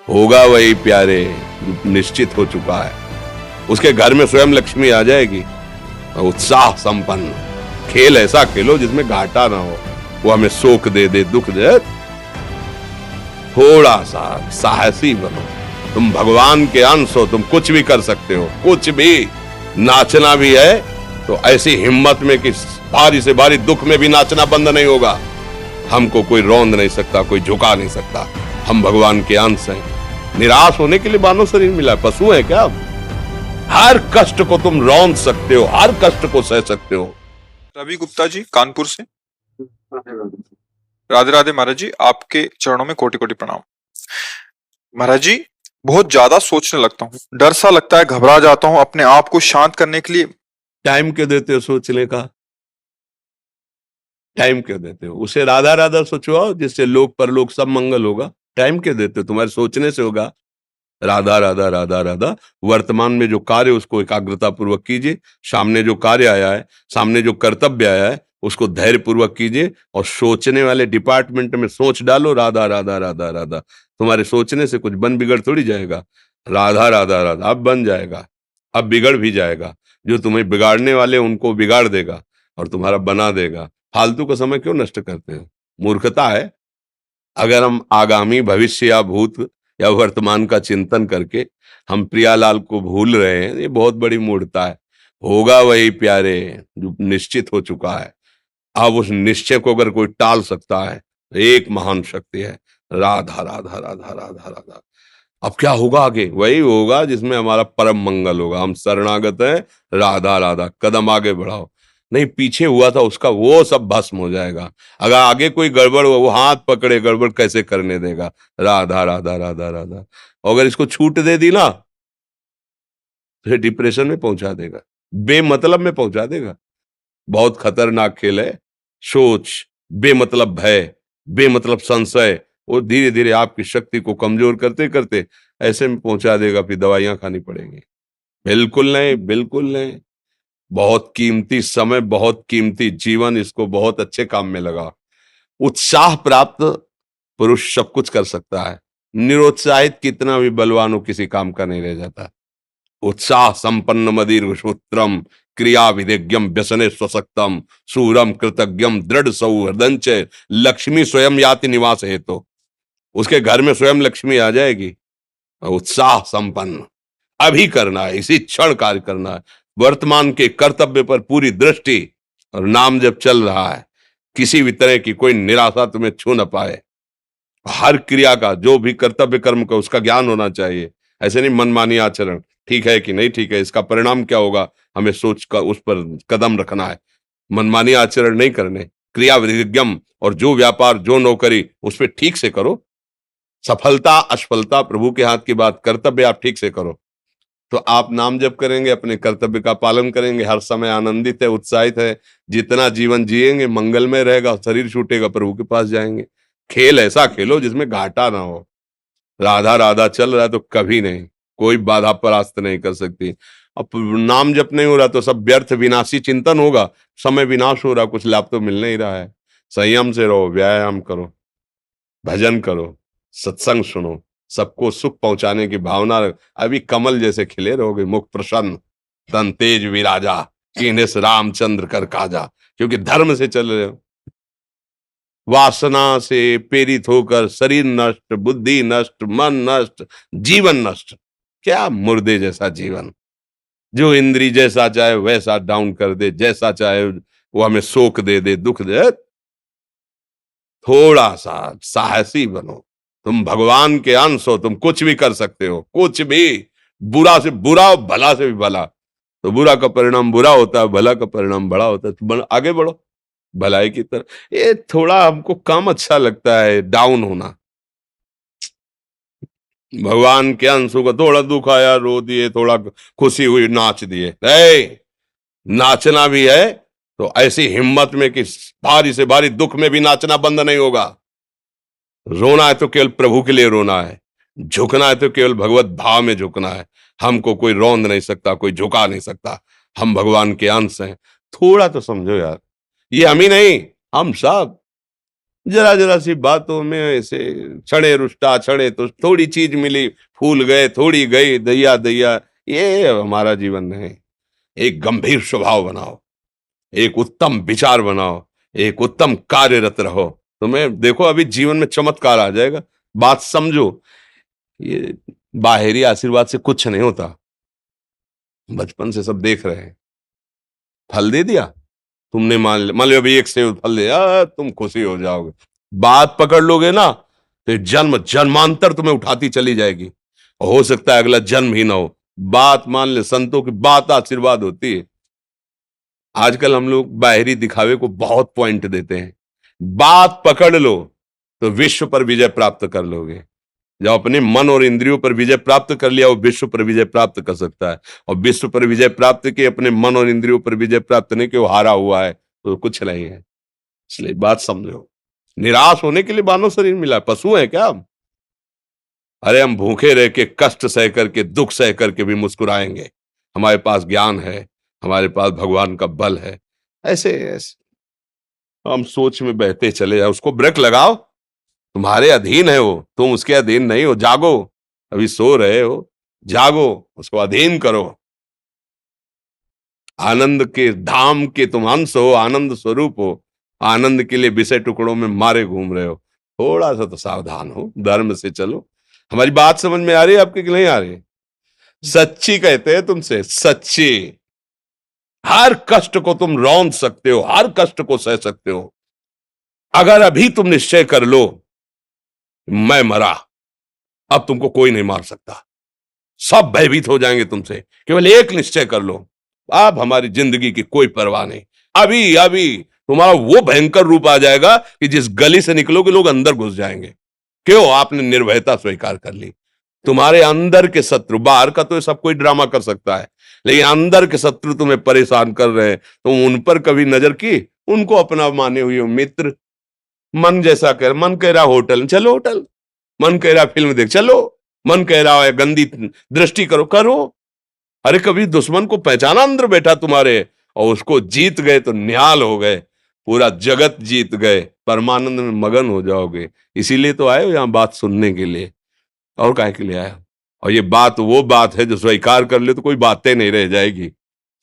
होगा वही प्यारे जो निश्चित हो चुका है। उसके घर में स्वयं लक्ष्मी आ जाएगी। उत्साह संपन्न खेल ऐसा खेलो जिसमें घाटा ना हो। वो हमें शोक दे दे, दुख दे, थोड़ा सा साहसी बनो। तुम भगवान के अंश हो, तुम कुछ भी कर सकते हो, कुछ भी। नाचना भी है तो ऐसी हिम्मत में कि भारी से भारी दुख में भी नाचना बंद नहीं होगा। हमको कोई रौंद नहीं सकता, कोई झुका नहीं सकता। हम भगवान के अंश हैं। निराश होने के लिए मानव शरीर मिला, पशु है क्या? हर कष्ट को तुम रौंद सकते हो, हर कष्ट को सह सकते हो। रवि गुप्ता जी कानपुर से। राधे राधे महाराज जी, आपके चरणों में कोटि कोटि प्रणाम। महाराज जी, बहुत ज्यादा सोचने लगता हूँ, डर सा लगता है, घबरा जाता हूँ। अपने आप को शांत करने के लिए टाइम क्यों देते हो सोचने का? टाइम क्यों देते हो? उसे राधा राधा सोचवाओ, जिससे लोक परलोक सब मंगल होगा। टाइम क्यों देते हो? तुम्हारे सोचने से होगा। राधा राधा राधा राधा। वर्तमान में जो कार्य उसको एकाग्रता पूर्वक कीजिए। सामने जो कार्य आया है, सामने जो कर्तव्य आया है, उसको धैर्य पूर्वक कीजिए। और सोचने वाले डिपार्टमेंट में सोच डालो राधा राधा राधा राधा। तुम्हारे सोचने से कुछ बन बिगड़ थोड़ी जाएगा। राधा राधा राधा अब बन जाएगा, अब बिगड़ भी जाएगा। जो तुम्हें बिगाड़ने वाले उनको बिगाड़ देगा और तुम्हारा बना देगा। फालतू का समय क्यों नष्ट करते हो? मूर्खता है। अगर हम आगामी भविष्य या भूत या वर्तमान का चिंतन करके हम प्रियालाल को भूल रहे हैं, ये बहुत बड़ी मूर्खता है। होगा वही प्यारे जो निश्चित हो चुका है। अब उस निश्चय को अगर कोई टाल सकता है तो एक महान शक्ति है। राधा राधा राधा राधा राधा। अब क्या होगा आगे? वही होगा जिसमें हमारा परम मंगल होगा। हम शरणागत हैं, राधा राधा। कदम आगे बढ़ाओ। नहीं, पीछे हुआ था उसका वो सब भस्म हो जाएगा। अगर आगे कोई गड़बड़ हुआ, वो हाथ पकड़े, गड़बड़ कैसे करने देगा? राधा राधा राधा राधा। और अगर इसको छूट दे दी ना तो ये डिप्रेशन में पहुंचा देगा, बेमतलब में पहुंचा देगा। बहुत खतरनाक खेल है। सोच, बेमतलब भय, बेमतलब संशय, वो धीरे धीरे आपकी शक्ति को कमजोर करते करते ऐसे में पहुंचा देगा, फिर दवाइयां खानी पड़ेंगी। बिल्कुल नहीं, बिल्कुल नहीं। बहुत कीमती समय, बहुत कीमती जीवन, इसको बहुत अच्छे काम में लगा। उत्साह प्राप्त पुरुष सब कुछ कर सकता है। निरुत्साहित कितना भी बलवान हो, किसी काम का नहीं रह जाता। उत्साह संपन्न मदीर्घ सूत्रम क्रिया विधिज्ञम व्यसने स्वसक्तम सूरम कृतज्ञम दृढ़ सौहृदंच लक्ष्मी स्वयं याति निवास है। तो उसके घर में स्वयं लक्ष्मी आ जाएगी। उत्साह संपन्न अभी करना है, इसी क्षण कार्य करना है। वर्तमान के कर्तव्य पर पूरी दृष्टि, और नाम जब चल रहा है, किसी भी तरह की कोई निराशा तुम्हें छू न पाए। हर क्रिया का, जो भी कर्तव्य कर्म का, उसका ज्ञान होना चाहिए। ऐसे नहीं मनमानी आचरण, ठीक है कि नहीं ठीक है, इसका परिणाम क्या होगा, हमें सोच कर उस पर कदम रखना है। मनमानी आचरण नहीं करने, क्रिया विधिज्ञम, और जो व्यापार जो नौकरी उस पर ठीक से करो। सफलता असफलता प्रभु के हाथ की बात, कर्तव्य आप ठीक से करो तो आप नाम जप करेंगे, अपने कर्तव्य का पालन करेंगे, हर समय आनंदित है, उत्साहित है। जितना जीवन जिएंगे मंगलमय रहेगा। शरीर छूटेगा, प्रभु के पास जाएंगे। खेल ऐसा खेलो जिसमें घाटा ना हो। राधा राधा चल रहा है तो कभी नहीं, कोई बाधा परास्त नहीं कर सकती। अब नाम जप नहीं हो रहा तो सब व्यर्थ विनाशी चिंतन होगा। समय विनाश हो रहा, कुछ लाभ तो मिल नहीं रहा है। संयम से रहो, व्यायाम करो, भजन करो, सत्संग सुनो, सबको सुख पहुंचाने की भावना रख। अभी कमल जैसे खिले रहोगे, मुख प्रसन्न, तन तेज विराजा, कीन्हे से रामचंद्र कर काजा। क्योंकि धर्म से चल रहे हो। वासना से प्रेरित होकर शरीर नष्ट, बुद्धि नष्ट, मन नष्ट, जीवन नष्ट। क्या मुर्दे जैसा जीवन, जो इंद्री जैसा चाहे वैसा डाउन कर दे, जैसा चाहे वो हमें शोक दे दे, दुख दे। थोड़ा सा साहसी बनो। तुम भगवान के अंश हो, तुम कुछ भी कर सकते हो, कुछ भी। बुरा से बुरा और भला से भी भला। तो बुरा का परिणाम बुरा होता है, भला का परिणाम बड़ा होता है। तो आगे बढ़ो भलाई की तरफ। ये थोड़ा हमको कम अच्छा लगता है डाउन होना। भगवान के अंशों का थोड़ा दुख आया रो दिए, थोड़ा खुशी हुई नाच दिए। नाचना भी है तो ऐसी हिम्मत में कि भारी से भारी दुख में भी नाचना बंद नहीं होगा। रोना है तो केवल प्रभु के लिए रोना है। झुकना है तो केवल भगवत भाव में झुकना है। हमको कोई रौंद नहीं सकता, कोई झुका नहीं सकता। हम भगवान के अंश हैं। थोड़ा तो समझो यार, ये हम ही नहीं, हम सब। जरा जरा सी बातों में ऐसे क्षणे रुष्टा क्षणे तो थोड़ी चीज मिली, फूल गए, थोड़ी गई, दैया दैया। ये हमारा जीवन नहीं। एक गंभीर स्वभाव बनाओ, एक उत्तम विचार बनाओ, एक उत्तम कार्यरत रहो। तुम्हें देखो अभी जीवन में चमत्कार आ जाएगा। बात समझो, ये बाहरी आशीर्वाद से कुछ नहीं होता। बचपन से सब देख रहे हैं। फल दे दिया तुमने, मान लो अभी एक सेब फल दिया, तुम खुशी हो जाओगे। बात पकड़ लोगे ना तो जन्म जन्मांतर तुम्हें उठाती चली जाएगी, और हो सकता है अगला जन्म ही ना हो। बात मान ले, संतों की बात आशीर्वाद होती है। आजकल हम लोग बाहरी दिखावे को बहुत पॉइंट देते हैं। बात पकड़ लो तो विश्व पर विजय प्राप्त कर लोगे। जब अपने मन और इंद्रियों पर विजय प्राप्त कर लिया, वो विश्व पर विजय प्राप्त कर सकता है। और विश्व पर विजय प्राप्त किए, अपने मन और इंद्रियों पर विजय प्राप्त नहीं कि वो हारा हुआ है तो कुछ नहीं है। इसलिए बात समझो। निराश होने के लिए मानव शरीर मिला, पशु है क्या हम? अरे हम भूखे रह के, कष्ट सह करके, दुख सह करके भी मुस्कुराएंगे। हमारे पास ज्ञान है, हमारे पास भगवान का बल है। ऐसे ऐसे हम सोच में बहते चले जाओ। उसको ब्रेक लगाओ। तुम्हारे अधीन है वो, तुम उसके अधीन नहीं हो। जागो, अभी सो रहे हो, जागो, उसको अधीन करो। आनंद के धाम के तुम अंश हो, आनंद स्वरूप हो। आनंद के लिए विषय टुकड़ों में मारे घूम रहे हो। थोड़ा सा तो सावधान हो, धर्म से चलो। हमारी बात समझ में आ रही है आपकी कि नहीं आ रही? सच्ची कहते हैं तुमसे, सच्ची। हर कष्ट को तुम रौंद सकते हो, हर कष्ट को सह सकते हो, अगर अभी तुम निश्चय कर लो मैं मरा, अब तुमको कोई नहीं मार सकता। सब भयभीत हो जाएंगे तुमसे। केवल एक निश्चय कर लो, अब हमारी जिंदगी की कोई परवाह नहीं। अभी अभी तुम्हारा वो भयंकर रूप आ जाएगा कि जिस गली से निकलोगे लोग अंदर घुस जाएंगे। क्यों? आपने निर्भयता स्वीकार कर ली। तुम्हारे अंदर के शत्रु, बाहर का तो सब कोई ड्रामा कर सकता है, लेकिन अंदर के शत्रु तुम्हें परेशान कर रहे हैं, तुम उन पर कभी नजर की? उनको अपना माने हुए हो मित्र। मन जैसा कर, मन कह रहा होटल चलो होटल, मन कह रहा फिल्म देख चलो, मन कह रहा है गंदी दृष्टि करो करो। अरे कभी दुश्मन को पहचाना अंदर बैठा तुम्हारे, और उसको जीत गए तो निहाल हो गए, पूरा जगत जीत गए, परमानंद में मगन हो जाओगे। इसीलिए तो आए हो यहां बात सुनने के लिए, और काहे के लिए आए हो? और ये बात वो बात है जो स्वीकार कर ले तो कोई बातें नहीं रह जाएगी।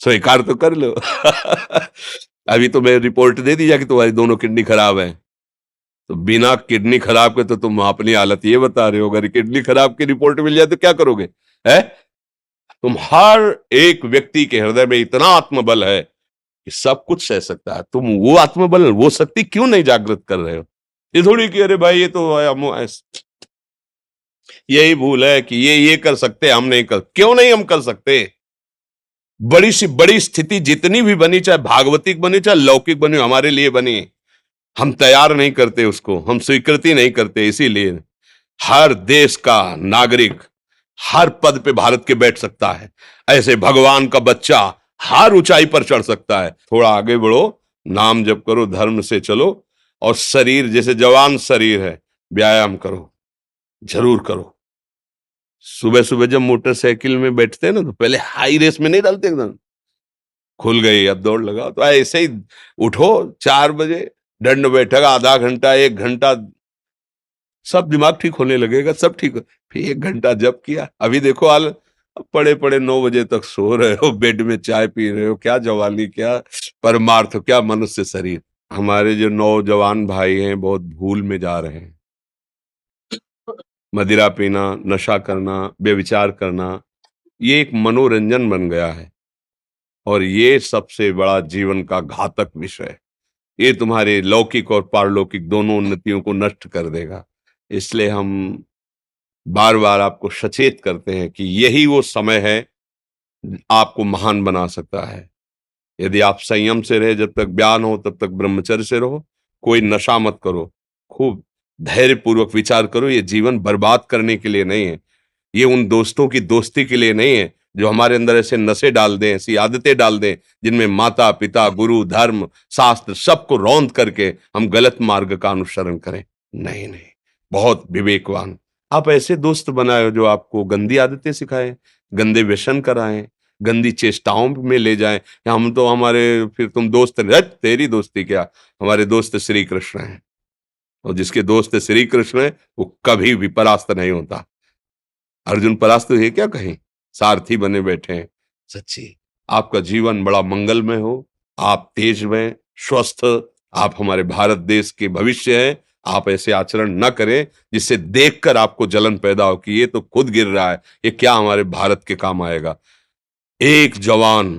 स्वीकार तो कर लो। अभी तो मैं रिपोर्ट दे दी जाके तुम्हारी दोनों किडनी खराब है, तो बिना किडनी खराब के तो तुम अपनी हालत ये बता रहे हो। अगर किडनी खराब की रिपोर्ट मिल जाए तो क्या करोगे? है? तुम हर एक व्यक्ति के हृदय में इतना आत्मबल है कि सब कुछ सह सकता है। तुम वो आत्मबल, वो शक्ति क्यों नहीं जागृत कर रहे हो? ये थोड़ी कि अरे भाई ये तो यही भूल है कि ये कर सकते, हम नहीं कर। क्यों नहीं हम कर सकते? बड़ी सी बड़ी स्थिति जितनी भी बनी, चाहे भागवतिक बनी चाहे लौकिक बनी, हमारे लिए बनी, हम तैयार नहीं करते उसको, हम स्वीकृति नहीं करते। इसीलिए हर देश का नागरिक हर पद पे भारत के बैठ सकता है। ऐसे भगवान का बच्चा हर ऊंचाई पर चढ़ सकता है। थोड़ा आगे बढ़ो, नाम जप करो, धर्म से चलो, और शरीर जैसे जवान शरीर है, व्यायाम करो, जरूर करो। सुबह सुबह जब मोटरसाइकिल में बैठते हैं ना तो पहले हाई रेस में नहीं डालते, एकदम खुल गई अब दौड़ लगाओ, तो ऐसे ही उठो 4 बजे, दंड बैठक आधा घंटा 1 घंटा, सब दिमाग ठीक होने लगेगा, सब ठीक हो। फिर 1 घंटा जब किया, अभी देखो हाल, पड़े पड़े 9 बजे तक सो रहे हो, बेड में चाय पी रहे हो। क्या जवानी, क्या परमार्थ, क्या मनुष्य शरीर। हमारे जो नौजवान भाई हैं बहुत भूल में जा रहे हैं। मदिरा पीना, नशा करना, व्यभिचार करना, ये एक मनोरंजन बन गया है, और ये सबसे बड़ा जीवन का घातक विषय है। ये तुम्हारे लौकिक और पारलौकिक दोनों उन्नतियों को नष्ट कर देगा। इसलिए हम बार बार आपको सचेत करते हैं कि यही वो समय है आपको महान बना सकता है। यदि आप संयम से रहे, जब तक ज्ञान हो तब तक ब्रह्मचर्य से रहो, कोई नशा मत करो, खूब धैर्य पूर्वक विचार करो। ये जीवन बर्बाद करने के लिए नहीं है, ये उन दोस्तों की दोस्ती के लिए नहीं है जो हमारे अंदर ऐसे नशे डाल दें, ऐसी आदतें डाल दें जिनमें माता पिता गुरु धर्म शास्त्र सबको रौंद करके हम गलत मार्ग का अनुसरण करें। नहीं नहीं, बहुत विवेकवान। आप ऐसे दोस्त बनाए जो आपको गंदी आदतें सिखाएं, गंदे व्यसन कराएं, गंदी चेष्टाओं में ले जाएं। हम तो हमारे, फिर तुम दोस्त नहीं, तेरी दोस्ती क्या, हमारे दोस्त श्री कृष्ण हैं। और जिसके दोस्त श्री कृष्ण है वो कभी भी परास्त नहीं होता। अर्जुन परास्त है क्या कहीं? सारथी बने बैठे हैं। सच्ची आपका जीवन बड़ा मंगलमय हो, आप तेज में स्वस्थ, आप हमारे भारत देश के भविष्य हैं। आप ऐसे आचरण न करें जिससे देखकर आपको जलन पैदा हो कि ये तो खुद गिर रहा है, ये क्या हमारे भारत के काम आएगा। एक जवान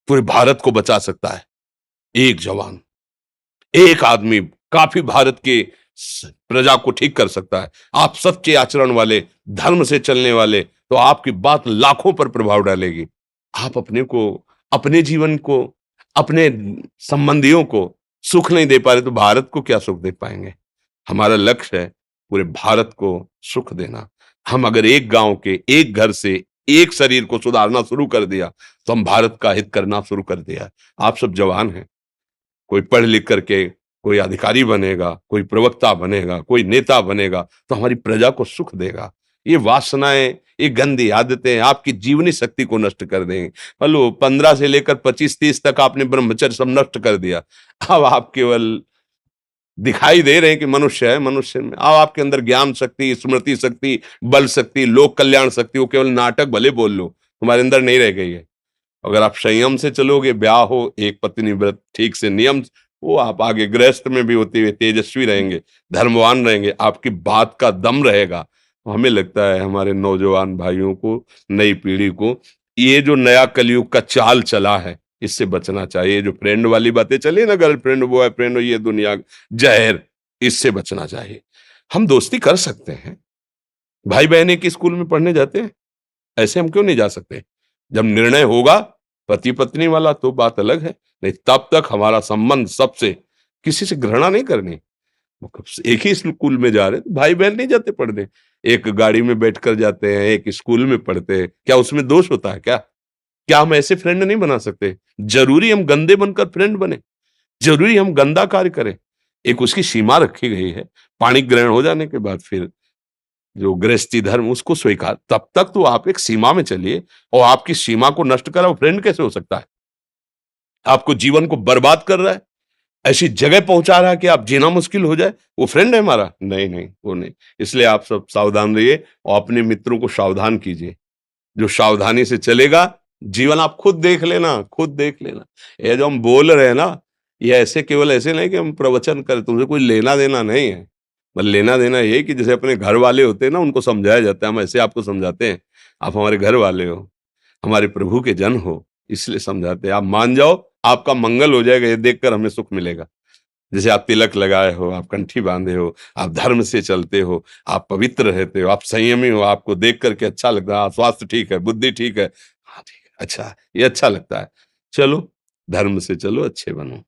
पूरे भारत को बचा सकता है। एक जवान, एक आदमी काफी भारत के प्रजा को ठीक कर सकता है। आप सच्चे आचरण वाले, धर्म से चलने वाले, तो आपकी बात लाखों पर प्रभाव डालेगी। आप अपने को, अपने जीवन को, अपने संबंधियों को सुख नहीं दे पा रहे तो भारत को क्या सुख दे पाएंगे? हमारा लक्ष्य है पूरे भारत को सुख देना। हम अगर एक गांव के, एक घर से, एक शरीर को सुधारना शुरू कर दिया तो हम भारत का हित करना शुरू कर दिया। आप सब जवान हैं, कोई पढ़ लिख करके कोई अधिकारी बनेगा, कोई प्रवक्ता बनेगा, कोई नेता बनेगा तो हमारी प्रजा को सुख देगा। ये वासनाएं, ये गंदी आदतें आपकी जीवनी शक्ति को नष्ट कर देंगे। बोलो 15 से लेकर 25-30 तक आपने ब्रह्मचर्य सब नष्ट कर दिया। अब आप केवल दिखाई दे रहे हैं कि मनुष्य है, मनुष्य में अब आपके अंदर ज्ञान शक्ति, स्मृति शक्ति, बल शक्ति, लोक कल्याण शक्ति, वो केवल नाटक भले बोल लो, तुम्हारे अंदर नहीं रह गई है। अगर आप संयम से चलोगे, ब्याह हो, एक पत्नी व्रत ठीक से नियम, वो आप आगे गृहस्थ में भी होते हुए तेजस्वी रहेंगे, धर्मवान रहेंगे, आपकी बात का दम रहेगा। तो हमें लगता है हमारे नौजवान भाइयों को, नई पीढ़ी को, ये जो नया कलयुग का चाल चला है इससे बचना चाहिए। जो फ्रेंड वाली बातें चली ना, गर्लफ्रेंड, बॉयफ्रेंड, ये दुनिया जहर, इससे बचना चाहिए। हम दोस्ती कर सकते हैं, भाई बहन एक ही स्कूल में पढ़ने जाते हैं, ऐसे हम क्यों नहीं जा सकते? जब निर्णय होगा पति पत्नी वाला तो बात अलग है, नहीं तब तक हमारा संबंध सबसे, किसी से घृणा नहीं करनी। एक ही स्कूल में जा रहे तो भाई बहन नहीं जाते पढ़ने, एक गाड़ी में बैठकर जाते हैं, एक स्कूल में पढ़ते हैं, क्या उसमें दोष होता है क्या? क्या हम ऐसे फ्रेंड नहीं बना सकते? जरूरी हम गंदे बनकर फ्रेंड बने? जरूरी हम गंदा कार्य करें? एक उसकी सीमा रखी गई है। पाणी ग्रहण हो जाने के बाद फिर जो गृहस्थी धर्म उसको स्वीकार, तब तक तो आप एक सीमा में चलिए। और आपकी सीमा को नष्ट करा वो फ्रेंड कैसे हो सकता है? आपको जीवन को बर्बाद कर रहा है, ऐसी जगह पहुंचा रहा है कि आप जीना मुश्किल हो जाए, वो फ्रेंड है हमारा? नहीं नहीं, वो नहीं। इसलिए आप सब सावधान रहिए और अपने मित्रों को सावधान कीजिए। जो सावधानी से चलेगा, जीवन आप खुद देख लेना, खुद देख लेना। ये जो हम बोल रहे हैं ना, ये ऐसे केवल ऐसे नहीं कि हम प्रवचन करें, तुमसे कोई लेना देना नहीं है। बस लेना देना ये कि जैसे अपने घर वाले होते हैं ना, उनको समझाया जाता है, हम ऐसे आपको समझाते हैं। आप हमारे घर वाले हो, हमारे प्रभु के जन हो, इसलिए समझाते हैं। आप मान जाओ, आपका मंगल हो जाएगा, ये देखकर हमें सुख मिलेगा। जैसे आप तिलक लगाए हो, आप कंठी बांधे हो, आप धर्म से चलते हो, आप पवित्र रहते हो, आप संयमी हो, आपको देख करके अच्छा लगता है, स्वास्थ्य ठीक है, बुद्धि ठीक है, हाँ ठीक है, अच्छा, ये अच्छा लगता है। चलो, धर्म से चलो, अच्छे बनो।